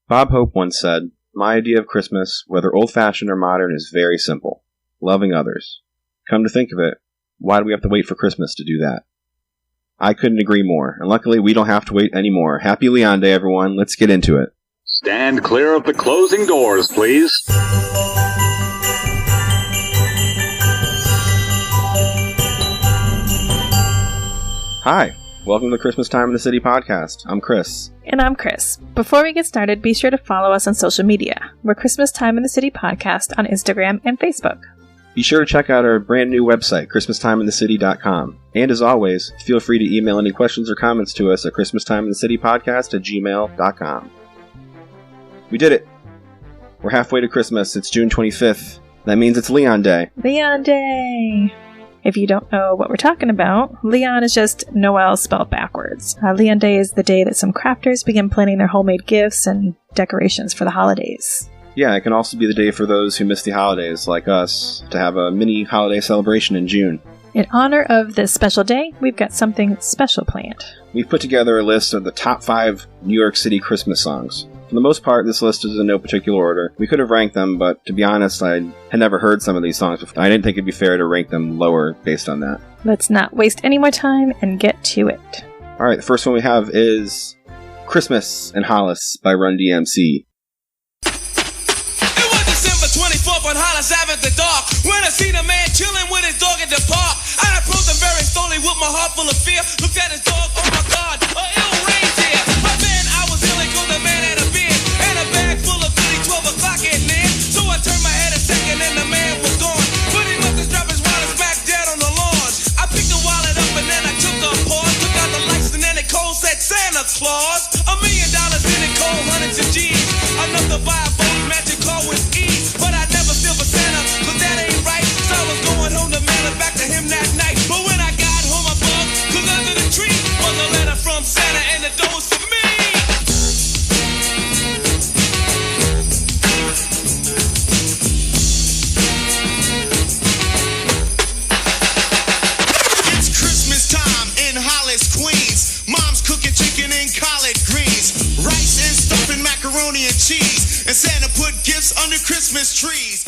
Bob Hope once said, "My idea of Christmas, whether old-fashioned or modern, is very simple. Loving others. Come to think of it, why do we have to wait for Christmas to do that?" I couldn't agree more, and luckily we don't have to wait anymore. Happy Leon Day, everyone. Let's get into it. Stand clear of the closing doors, please. Hi. Welcome to the Christmas Time in the City podcast. I'm Kris. And I'm Kris. Before we get started, be sure to follow us on social media. We're Christmas Time in the City podcast on Instagram and Facebook. Be sure to check out our brand new website, ChristmasTimeInTheCity.com. And as always, feel free to email any questions or comments to us at ChristmasTimeInTheCityPodcast@gmail.com. We did it! We're halfway to Christmas. It's June 25th. That means it's Leon Day. Leon Day! If you don't know what we're talking about, Leon is just Noel spelled backwards. Leon Day is the day that some crafters begin planning their homemade gifts and decorations for the holidays. Yeah, it can also be the day for those who miss the holidays, like us, to have a mini holiday celebration in June. In honor of this special day, we've got something special planned. We've put together a list of the top 5 New York City Christmas songs. For the most part, this list is in no particular order. We could have ranked them, but to be honest, I had never heard some of these songs before. I didn't think it'd be fair to rank them lower based on that. Let's not waste any more time and get to it. Alright, the first one we have is Christmas in Hollis by Run DMC. It was December 24th on Hollis Ave at the dark, when I seen a man chilling with his dog at the park. I approached him very slowly with my heart full of fear. Looked at his dog, oh my God, a ill reindeer. But then I was ill and the man had a beard and a bag full of goodies, 12 o'clock at night. So I turned my head a second and the man was gone. But he must have dropped his wallet back dead on the lawn. I picked the wallet up and then I took a pause, took out the lights and then it cold said Santa Claus. $1 million in it, cold hundreds of G's. Enough to buy a boat, magic car with ease. But I never feel for Santa, cause that ain't right. So I was going home to mail it back to him that night. But when I got home I bugged, cause under the tree was a letter from Santa and the door was for me. It's Christmas time in Hollis, Queens. Mom's cooking chicken and collard greens, rice and stuffing macaroni and cheese, and Santa put gifts under Christmas trees.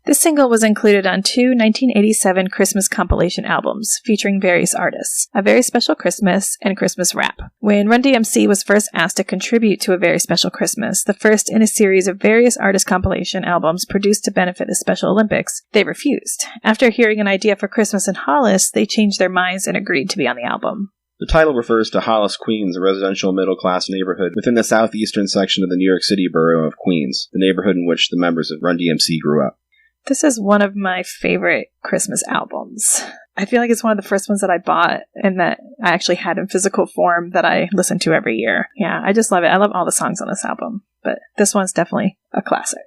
This single was included on 2 1987 Christmas compilation albums featuring various artists, A Very Special Christmas and Christmas Rap. When Run DMC was first asked to contribute to A Very Special Christmas, the first in a series of various artist compilation albums produced to benefit the Special Olympics, they refused. After hearing an idea for Christmas in Hollis, they changed their minds and agreed to be on the album. The title refers to Hollis, Queens, a residential middle-class neighborhood within the southeastern section of the New York City borough of Queens, the neighborhood in which the members of Run DMC grew up. This is one of my favorite Christmas albums. I feel like it's one of the first ones that I bought and that I actually had in physical form that I listen to every year. Yeah, I just love it. I love all the songs on this album, but this one's definitely a classic.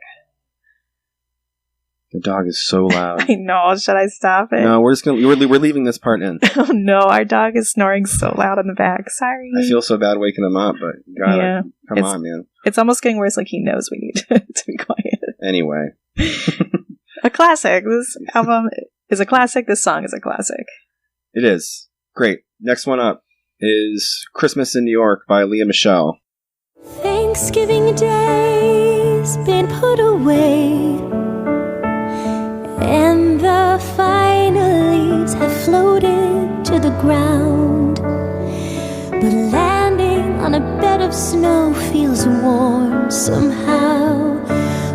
The dog is so loud. I know. Should I stop it? No, we're leaving this part in. Oh no, our dog is snoring so loud in the back. Sorry. I feel so bad waking him up, but God, come on, man. It's almost getting worse, like he knows we need to be quiet. Anyway. A classic. This album is a classic. This song is a classic. It is. Great. Next one up is Christmas in New York by Michele. Thanksgiving Day's been put away, and the final leaves have floated to the ground. But landing on a bed of snow feels warm somehow.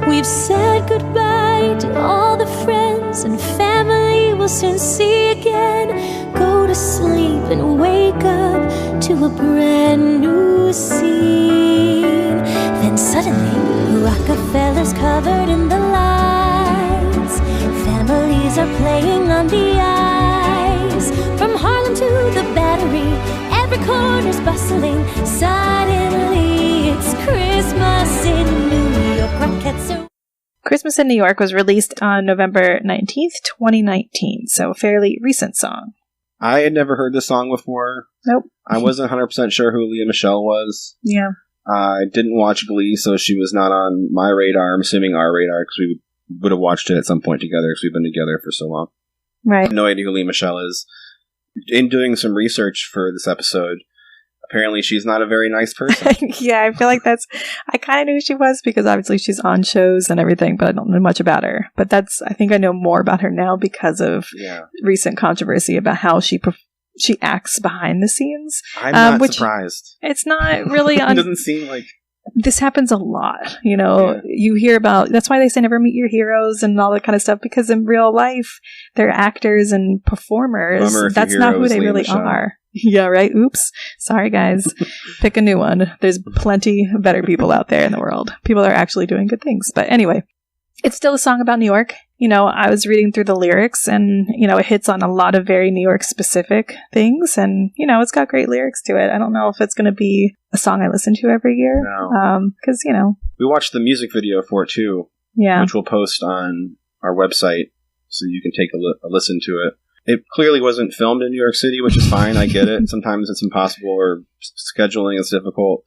We've said goodbye to all the friends and family we'll soon see again. Go to sleep and wake up to a brand new scene. Then suddenly, Rockefeller's covered in the lights. Families are playing on the ice. From Harlem to the Battery, every corner's bustling. Suddenly, it's Christmas in New York. Rockets are... Christmas in New York was released on November 19th, 2019, so a fairly recent song. I had never heard this song before. Nope. I wasn't 100% sure who Michele was. Yeah. I didn't watch Glee, so she was not on my radar. I'm assuming our radar, because we would have watched it at some point together, because we've been together for so long. Right. I have no idea who Michele is. In doing some research for this episode, Apparently she's not a very nice person. Yeah, I feel like I kind of knew she was because obviously she's on shows and everything, but I don't know much about her. But I think I know more about her now because of recent controversy about how she acts behind the scenes. I'm not surprised. It's not really It doesn't seem like... This happens a lot, You hear about, that's why they say never meet your heroes and all that kind of stuff, because in real life, they're actors and performers. That's not who they really are. Yeah, right? Oops. Sorry, guys. Pick a new one. There's plenty better people out there in the world. People are actually doing good things. But anyway, it's still a song about New York. I was reading through the lyrics and, it hits on a lot of very New York specific things. And, it's got great lyrics to it. I don't know if it's going to be a song I listen to every year. No. Because, We watched the music video for it too. Yeah. Which we'll post on our website so you can take a listen to it. It clearly wasn't filmed in New York City, which is fine. I get it. Sometimes it's impossible or scheduling is difficult.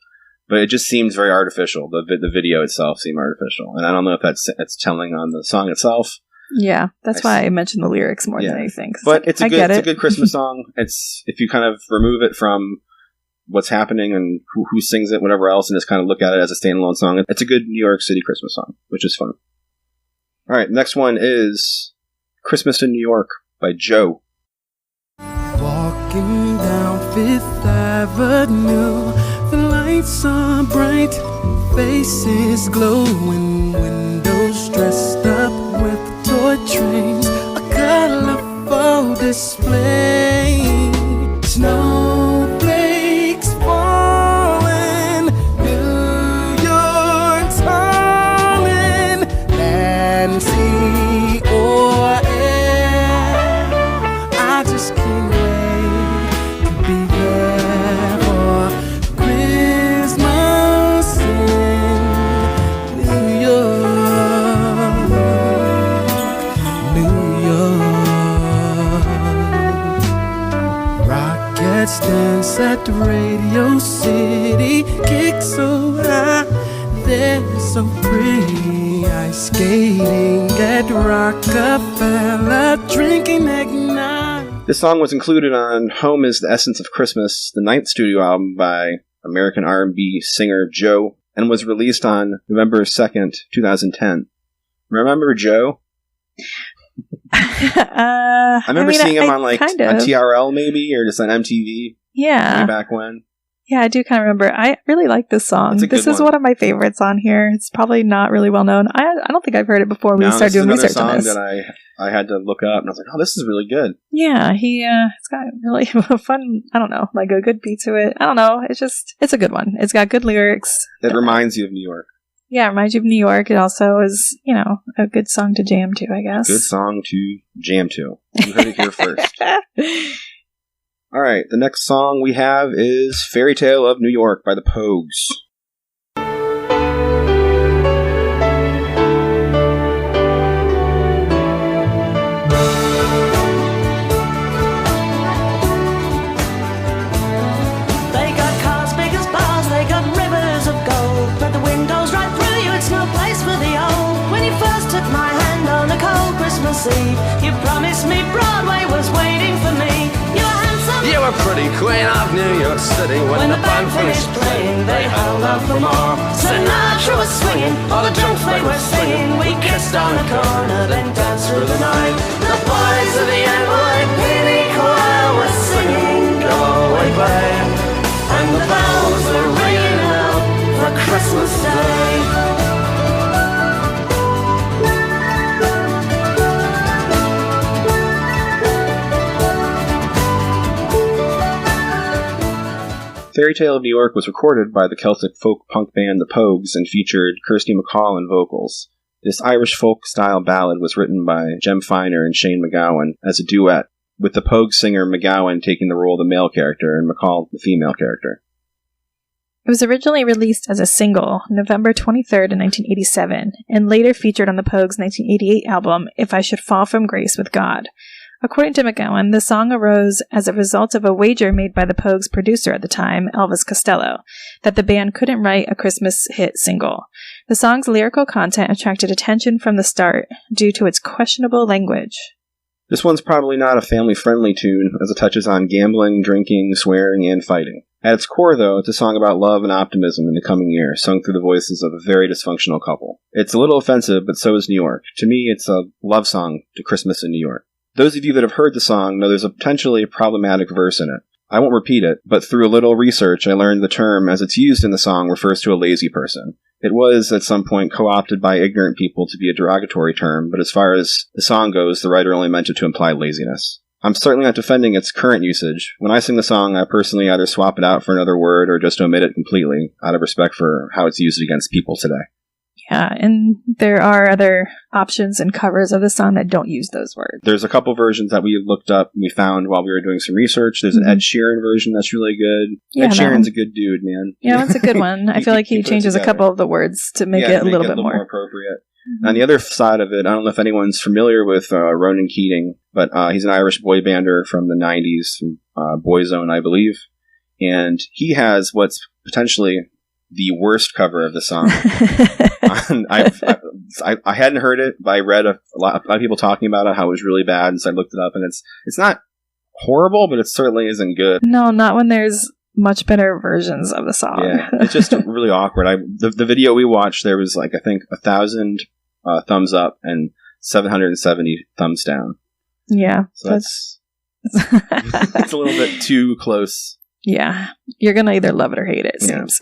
But it just seems very artificial. The video itself seemed artificial. And I don't know if that's telling on the song itself. Yeah, that's why I mentioned the lyrics more than anything. But it's a good Christmas song. It's if you kind of remove it from what's happening and who sings it, whatever else, and just kind of look at it as a standalone song, it's a good New York City Christmas song, which is fun. All right, next one is Christmas in New York by Joe. Walking down Fifth Avenue, the lights are bright, faces glowing, windows dressed up with toy trains, a colorful display, snowflakes falling, New York's calling, Nancy or air, I just can't wait to be there for Christmas in New York, New York. Rockets dance at the Radio City, kick so high, they're so pretty. Ice skating at Rockefeller, drinking eggnog. This song was included on Home is the Essence of Christmas, the 9th studio album by American R&B singer Joe, and was released on November 2nd, 2010. Remember Joe? I remember seeing him on on TRL maybe, or just on MTV. Yeah. Way back when. Yeah, I do kind of remember. I really like this song. This is one of my favorites on here. It's probably not really well known. I don't think I've heard it before. We started doing research on this. This is another song that I had to look up, and I was like, oh, this is really good. Yeah, it's got really fun, I don't know, like a good beat to it. I don't know. It's a good one. It's got good lyrics. It reminds you of New York. Yeah, it reminds you of New York. It also is, a good song to jam to, I guess. Good song to jam to. You heard it here first. All right, the next song we have is Fairytale of New York by the Pogues. They got cars big as bars, they got rivers of gold, but the windows right through you, it's no place for the old. When you first took my hand on a cold Christmas Eve, you promised me Broadway was waiting for me. You were handsome, You were pretty queen of New York City. When the band finished playing, they held out for more. Sinatra was swinging, all the junk they were singing. We kissed on the corner, then danced through the night. The boys of the NYPD choir were singing Go Away Babe, and the bells were ringing out for Christmas Day. Fairytale of New York was recorded by the Celtic folk punk band The Pogues and featured Kirsty MacColl in vocals. This Irish folk-style ballad was written by Jem Finer and Shane MacGowan as a duet, with the Pogues singer MacGowan taking the role of the male character and MacColl the female character. It was originally released as a single, November 23rd, 1987, and later featured on the Pogues' 1988 album, If I Should Fall From Grace with God. According to MacGowan, the song arose as a result of a wager made by the Pogues' producer at the time, Elvis Costello, that the band couldn't write a Christmas hit single. The song's lyrical content attracted attention from the start due to its questionable language. This one's probably not a family-friendly tune, as it touches on gambling, drinking, swearing, and fighting. At its core, though, it's a song about love and optimism in the coming year, sung through the voices of a very dysfunctional couple. It's a little offensive, but so is New York. To me, it's a love song to Christmas in New York. Those of you that have heard the song know there's a potentially problematic verse in it. I won't repeat it, but through a little research, I learned the term, as it's used in the song, refers to a lazy person. It was, at some point, co-opted by ignorant people to be a derogatory term, but as far as the song goes, the writer only meant it to imply laziness. I'm certainly not defending its current usage. When I sing the song, I personally either swap it out for another word or just omit it completely, out of respect for how it's used against people today. Yeah, and there are other options and covers of the song that don't use those words. There's a couple versions that we looked up and we found while we were doing some research. There's an Ed Sheeran version that's really good. Yeah, Ed Sheeran's a good dude, man. Yeah, that's a good one. I feel like he changes a couple of the words to make it a little bit more appropriate. On the other side of it, I don't know if anyone's familiar with Ronan Keating, but he's an Irish boy bander from the 90s, from Boyzone, I believe. And he has what's potentially the worst cover of the song. I hadn't heard it, but I read a lot of people talking about it, how it was really bad, and so I looked it up, and it's not horrible, but it certainly isn't good. No, not when there's much better versions of the song. Yeah, it's just really awkward. The video we watched, there was I think 1,000 thumbs up and 770 thumbs down. Yeah, so that's it's a little bit too close. Yeah, you're gonna either love it or hate it. It seems.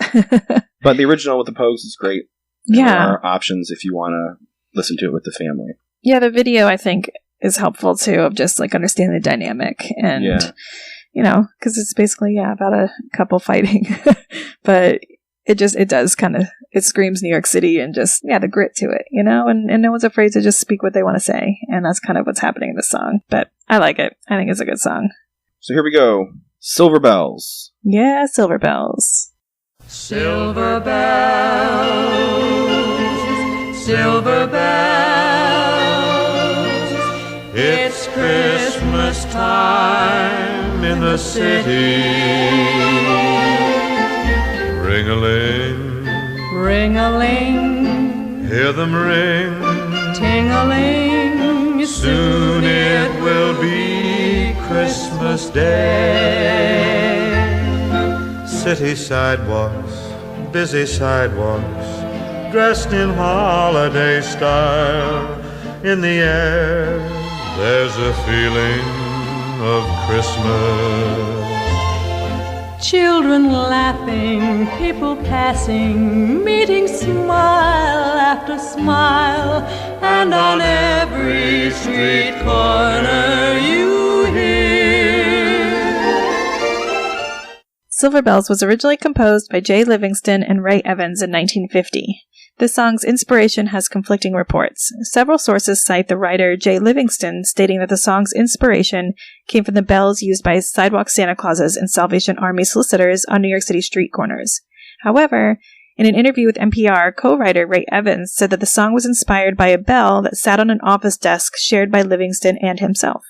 But the original with the Pogues is great. Yeah, there are options if you want to listen to it with the family. Yeah, the video I think is helpful too, of just understanding the dynamic and because it's basically about a couple fighting, but it does kind of screams New York City and just the grit to it, and no one's afraid to just speak what they want to say, and that's kind of what's happening in the song. But I like it. I think it's a good song. So here we go. Silver Bells. Yeah, Silver Bells. Silver bells, silver bells, it's Christmas time in the city. Ring-a-ling, ring-a-ling, hear them ring, ting-a-ling, soon it will be Christmas Day. City sidewalks, busy sidewalks, dressed in holiday style. In the air, there's a feeling of Christmas. Children laughing, people passing, meeting smile after smile, and on every street corner you hear. Silver Bells was originally composed by Jay Livingston and Ray Evans in 1950. The song's inspiration has conflicting reports. Several sources cite the writer Jay Livingston stating that the song's inspiration came from the bells used by sidewalk Santa Clauses and Salvation Army solicitors on New York City street corners. However, in an interview with NPR, co-writer Ray Evans said that the song was inspired by a bell that sat on an office desk shared by Livingston and himself.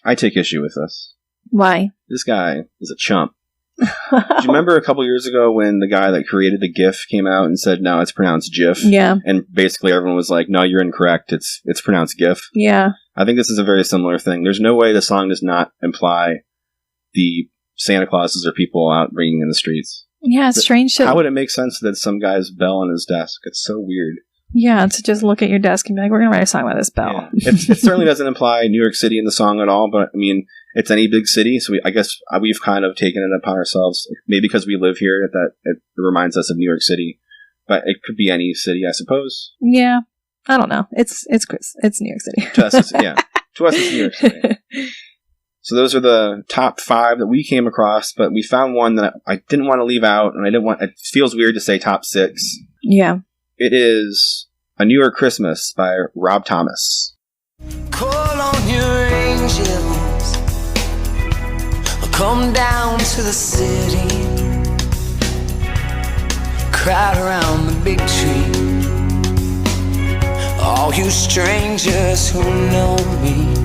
I take issue with this. Why? This guy is a chump. Do you remember a couple years ago when the guy that created the GIF came out and said, no, it's pronounced GIF? Yeah. And basically everyone was like, no, you're incorrect. It's pronounced GIF. Yeah. I think this is a very similar thing. There's no way the song does not imply the Santa Clauses or people out ringing in the streets. Yeah, it's strange. How would it make sense that some guy's bell on his desk? It's so weird. Yeah, to just look at your desk and be like, we're going to write a song about this bell. Yeah. It certainly doesn't imply New York City in the song at all, but I mean, it's any big city, so I guess we've kind of taken it upon ourselves, maybe because we live here, that it reminds us of New York City, but it could be any city, I suppose. Yeah, I don't know. It's Chris. It's New York City. To us, it's New York City. So those are the top 5 that we came across, but we found one that I didn't want to leave out, and it feels weird to say top 6. Yeah. It is A New York Christmas by Rob Thomas. Call on your angels, come down to the city, crowd around the big tree. All you strangers who know me,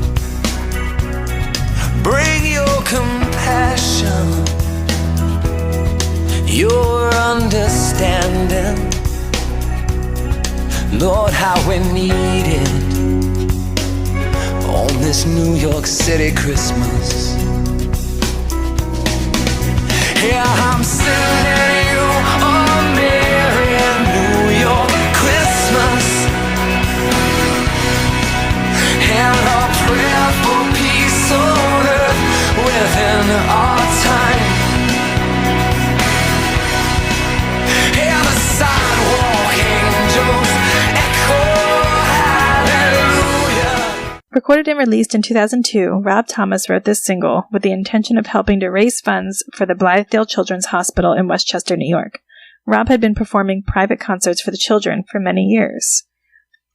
bring your compassion, your understanding. Lord, how we need it on this New York City Christmas. Yeah, I'm sending you a merry New York Christmas and a prayer for peace on earth within our time. And the sidewalk angels echo hallelujah. Recorded and released in 2002, Rob Thomas wrote this single with the intention of helping to raise funds for the Blythedale Children's Hospital in Westchester, New York. Rob had been performing private concerts for the children for many years.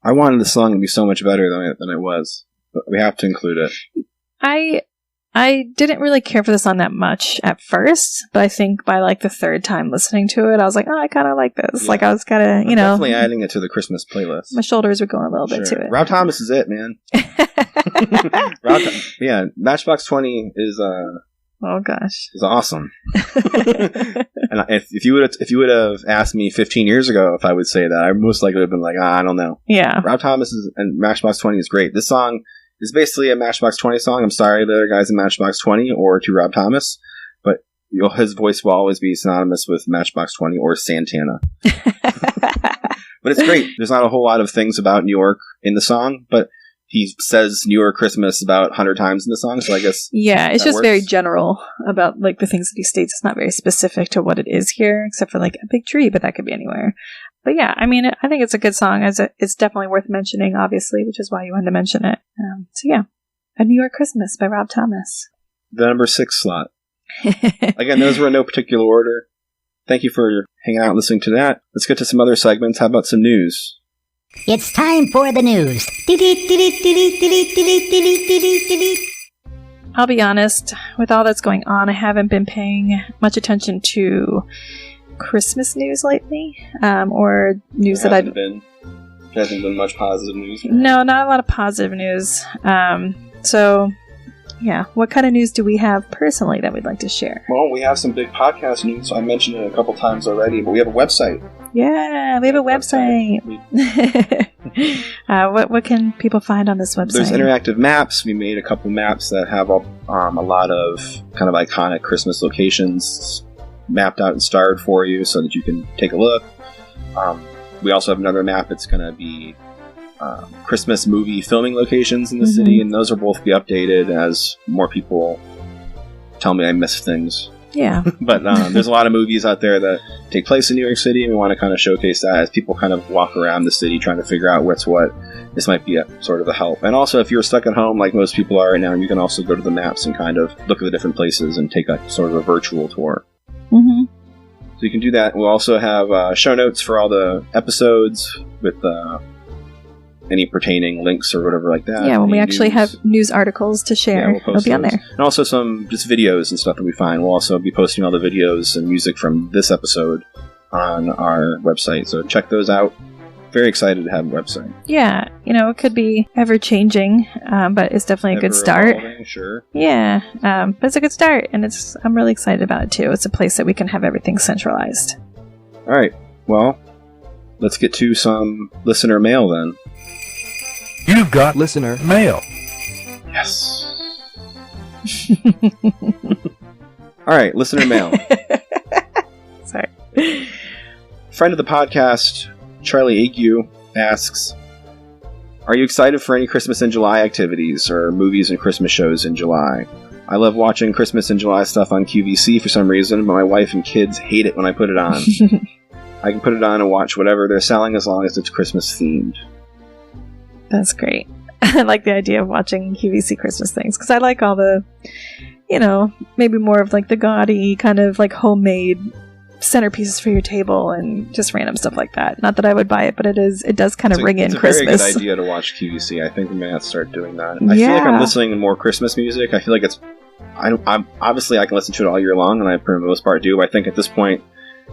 I wanted the song to be so much better than it was, but we have to include it. I didn't really care for the song that much at first, but I think by like the third time listening to it, I was like, oh, I kind of like this. Yeah. Like I was kind of, I'm definitely adding it to the Christmas playlist. My shoulders were going a little bit to it. Rob Thomas is it, man. Yeah, Matchbox 20 is oh gosh, is awesome. And if you would have asked me 15 years ago if I would say that, I most likely would have been like, I don't know. Yeah, Rob Thomas and Matchbox 20 is great. This song is basically a Matchbox 20 song. I'm sorry to the other guys in Matchbox 20 or to Rob Thomas, but his voice will always be synonymous with Matchbox 20 or Santana. But it's great. There's not a whole lot of things about New York in the song, but he says New York Christmas about 100 times in the song, so I guess yeah, it's just works. Very general about like the things that he states. It's not very specific to what it is here, except for like a big tree, but that could be anywhere. But yeah, I mean, I think it's a good song. It's definitely worth mentioning, obviously, which is why you wanted to mention it. So yeah, A New York Christmas by Rob Thomas. The number 6 slot. Again, those were in no particular order. Thank you for hanging out and listening to that. Let's get to some other segments. How about some news? It's time for the news. I'll be honest, with all that's going on, I haven't been paying much attention to Christmas news lately, or news that I've... There hasn't been much positive news. No, not a lot of positive news. So, yeah, what kind of news do we have personally that we'd like to share? Well, we have some big podcast news. I mentioned it a couple times already, but we have a website. Yeah, we have a website. What can people find on this website? There's interactive maps. We made a couple maps that have a lot of kind of iconic Christmas locations mapped out and starred for you so that you can take a look. We also have another map that's going to be Christmas movie filming locations in the city, and those will both be updated as more people tell me I missed things. Yeah. But there's a lot of movies out there that take place in New York City, and we want to kind of showcase that as people kind of walk around the city trying to figure out what's what. This might be sort of a help. And also, if you're stuck at home like most people are right now, you can also go to the maps and kind of look at the different places and take a sort of a virtual tour. Mm-hmm. So you can do that. We'll also have show notes for all the episodes with any pertaining links or whatever like that. Yeah, when we Any actually have news articles to share, we'll it'll be on those. there. And also some just videos and stuff that we find. We'll also be posting all the videos and music from this episode on our website. So check those out. Very excited to have a website. Yeah, it could be ever-changing, but it's definitely a good start. Evolving, sure. Yeah, but it's a good start, and I'm really excited about it, too. It's a place that we can have everything centralized. All right, well, let's get to some listener mail then. You've got listener mail. Yes. All right, listener mail. Sorry. Friend of the podcast, Charlie Ague, asks, are you excited for any Christmas in July activities or movies and Christmas shows in July? I love watching Christmas in July stuff on QVC for some reason, but my wife and kids hate it when I put it on. I can put it on and watch whatever they're selling as long as it's Christmas themed. That's great. I like the idea of watching QVC Christmas things, because I like all the, maybe more of like the gaudy kind of like homemade centerpieces for your table and just random stuff like that. Not that I would buy it, but it does kind of ring in Christmas. It's a very good idea to watch QVC. I think we may have to start doing that. I feel like I'm listening to more Christmas music. I feel like I'm obviously I can listen to it all year long, and I for the most part do. I think at this point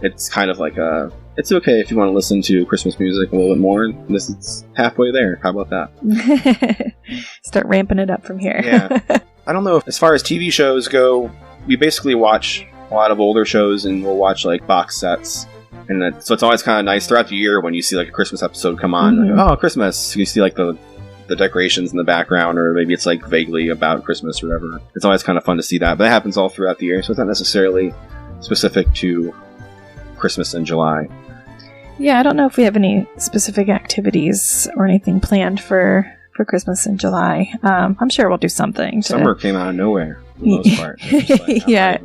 it's kind of like it's okay if you want to listen to Christmas music a little bit more. This is halfway there. How about that? Start ramping it up from here. Yeah. I don't know. As far as TV shows go, we basically watch a lot of older shows, and we'll watch like box sets. And so it's always kind of nice throughout the year when you see like a Christmas episode come on. Mm-hmm. Like, oh, Christmas! You see like the decorations in the background, or maybe it's like vaguely about Christmas or whatever. It's always kind of fun to see that. But it happens all throughout the year, so it's not necessarily specific to Christmas in July. Yeah, I don't know if we have any specific activities or anything planned for Christmas in July. I'm sure we'll do something. Summer came out of nowhere, for the most part. Like, yeah,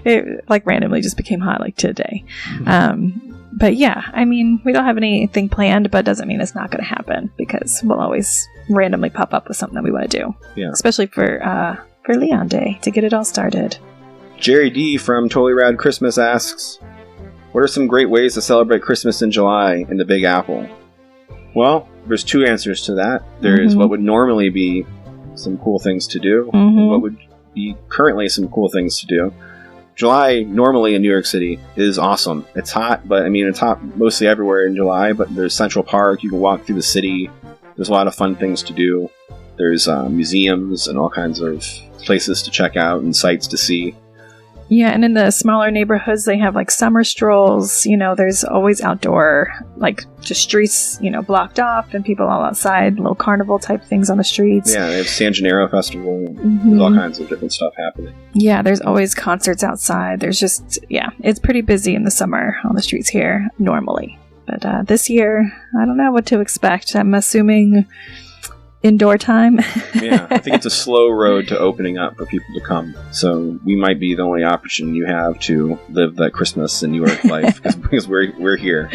it like randomly just became hot like today. But yeah, I mean, we don't have anything planned, but it doesn't mean it's not going to happen, because we'll always randomly pop up with something that we want to do. Yeah. Especially for Leon Day, to get it all started. Jerry D from Totally Rad Christmas asks, what are some great ways to celebrate Christmas in July in the Big Apple? Well, there's two answers to that. There is what would normally be some cool things to do, and what would be currently some cool things to do. July, normally in New York City, is awesome. It's hot, but I mean, it's hot mostly everywhere in July, but there's Central Park, you can walk through the city, there's a lot of fun things to do. There's museums and all kinds of places to check out and sights to see. Yeah, and in the smaller neighborhoods, they have like summer strolls. You know, there's always outdoor, like just streets, you know, blocked off and people all outside, little carnival type things on the streets. Yeah, they have San Gennaro Festival. There's all kinds of different stuff happening. Yeah, there's always concerts outside. There's just, yeah, it's pretty busy in the summer on the streets here normally. But this year, I don't know what to expect. I'm assuming indoor time. Yeah, I think it's a slow road to opening up for people to come. So we might be the only option you have to live that Christmas in New York life, because we're here.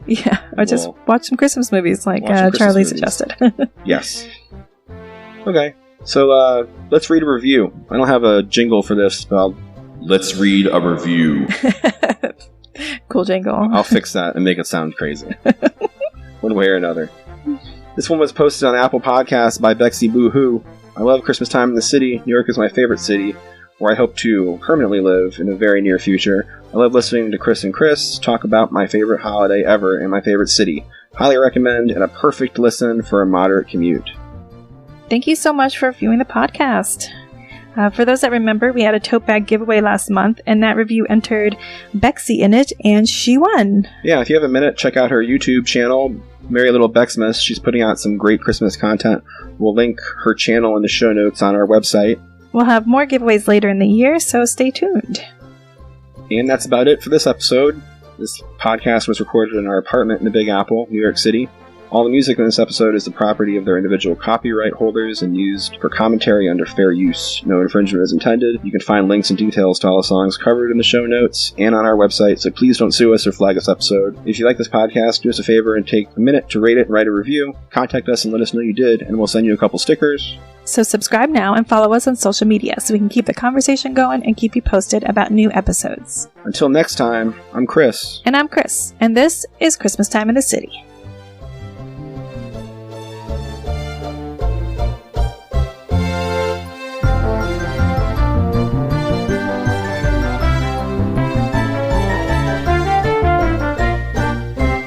Yeah, or just watch some Christmas movies like Charlie suggested. Yes. Okay, so let's read a review. I don't have a jingle for this, but let's read a review. Cool jingle. I'll fix that and make it sound crazy. One way or another. This one was posted on Apple Podcasts by Bexy Boo-Hoo. I love Christmas time in the city. New York is my favorite city, where I hope to permanently live in the very near future. I love listening to Kris and Kris talk about my favorite holiday ever and my favorite city. Highly recommend, and a perfect listen for a moderate commute. Thank you so much for viewing the podcast. For those that remember, we had a tote bag giveaway last month, and that review entered Bexy in it, and she won. Yeah, if you have a minute, check out her YouTube channel, Merry Little Bexmas. She's putting out some great Christmas content. We'll link her channel in the show notes on our website. We'll have more giveaways later in the year, so stay tuned. And that's about it for this episode. This podcast was recorded in our apartment in the Big Apple, New York City. All the music in this episode is the property of their individual copyright holders and used for commentary under fair use. No infringement is intended. You can find links and details to all the songs covered in the show notes and on our website, so please don't sue us or flag this episode. If you like this podcast, do us a favor and take a minute to rate it and write a review. Contact us and let us know you did, and we'll send you a couple stickers. So subscribe now and follow us on social media so we can keep the conversation going and keep you posted about new episodes. Until next time, I'm Kris. And I'm Kris, and this is Christmas Time in the City.